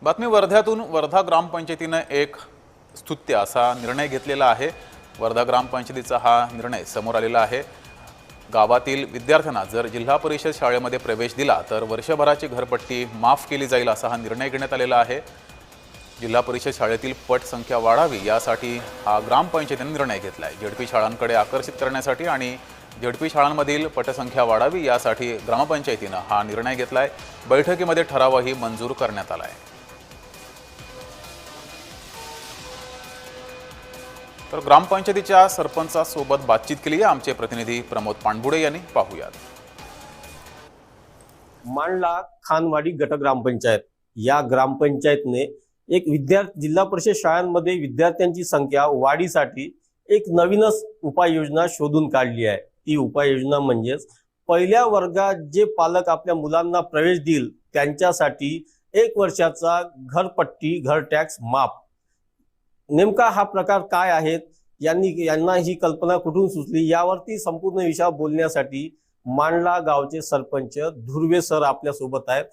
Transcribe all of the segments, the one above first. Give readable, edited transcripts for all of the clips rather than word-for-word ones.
बातमी वर्ध्यातून वर्धा ग्रामपंचायतीने एक स्तुत्य असा निर्णय घेतलेला आहे। वर्धा ग्रामपंचायतीचा हा निर्णय समोर आलेला आहे। गावातील विद्यार्थ्यांना जर जिल्हा परिषद शाळेमध्ये प्रवेश दिला तर वर्षभराची घरपट्टी माफ केली जाईल असा हा निर्णय घेण्यात आलेला आहे। जिल्हा परिषद शाळेतील पट संख्या वाढावी यासाठी हा ग्रामपंचायतीने निर्णय घेतलाय। झेडपी शाळांकडे आकर्षित करण्यासाठी आणि झेडपी शाळांमधील पटसंख्या वाढावी यासाठी ग्रामपंचायतीने हा निर्णय घेतलाय। बैठकीमध्ये ठरावही मंजूर करण्यात आलाय। तर ग्रामपंचायतीच्या सरपंचासोबत बातचीत केली आहे आमचे प्रतिनिधी प्रमोद पाणबुडे यांनी। पाहूयात। मांडला खानवाडी गट ग्रामपंचायत या ग्रामपंचायतने एक जिल्हा परिषद शाळांमध्ये विद्यार्थ्यांची संख्या वाढीसाठी एक नवीनच उपाययोजना शोधून काढली आहे। ती उपाययोजना म्हणजेच पहिल्या वर्गात जे पालक आपल्या मुलांना प्रवेश देईल त्यांच्यासाठी 1 वर्षाचा घरपट्टी घर टॅक्स माफ। नेमका हा प्रकार काय आहेत, यांना ही कल्पना कुठून सुचली यावरती संपूर्ण विषय बोलण्यासाठी मांडला गावचे सरपंच धुर्वे सर आपल्या सोबत आहेत।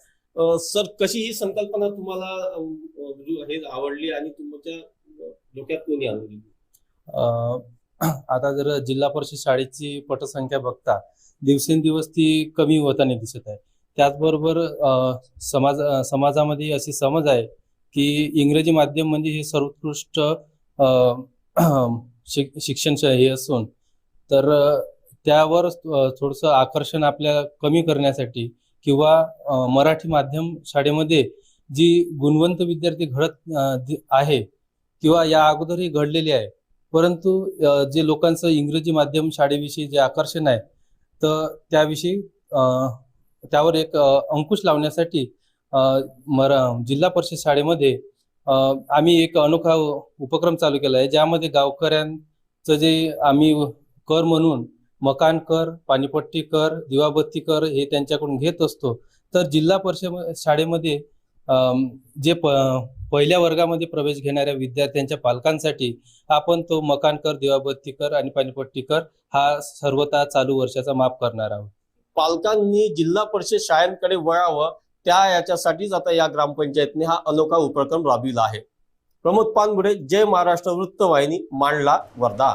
सर, कशी ही संकल्पना तुम्हाला आवडली आणि तुमच्या डोक्यात कोणी आणली? आता जर जिल्हा परिषद शाळेची पटसंख्या बघता दिवसेंदिवस ती कमी होताना दिसत आहे। त्याचबरोबर समाजामध्ये अशी समज आहे की इंग्रजी माध्यम म्हणजे हे सर्वोत्कृष्ट शिक्षण हे असून तर त्यावर थोडंसं आकर्षण आपल्या कमी करण्यासाठी किंवा मराठी माध्यम शाळेमध्ये जी गुणवंत विद्यार्थी घडत आहे किंवा या अगोदरही घडलेले आहे, परंतु जे लोकांचं इंग्रजी माध्यम शाळेविषयी जे आकर्षण आहे तर त्याविषयी त्यावर एक अंकुश लावण्यासाठी जिल्हा परिषद शाळेमध्ये आम्ही एक अनोखा उपक्रम चालू केला आहे, ज्यामध्ये गावकऱ्यांचं जे आम्ही कर म्हणून मकान कर, पाणीपट्टी कर, दिवाबत्ती कर हे त्यांच्याकडून घेत असतो। तर जिल्हा परिषद शाळेमध्ये जे पहिल्या वर्गामध्ये प्रवेश घेणाऱ्या विद्यार्थ्यांच्या पालकांसाठी आपण तो मकान कर, दिवाबत्ती कर आणि पाणीपट्टी कर हा सर्वता चालू वर्षाचा माफ करणार आहोत। पालकांनी जिल्हा परिषद शाळांकडे वळावं याच्यासाठीच आता या ग्रामपंचायतने हा अनोखा उपक्रम राबविला आहे। प्रमोद पाणबुडे, जय महाराष्ट्र वृत्तवाहिनी, मांडला, वर्धा।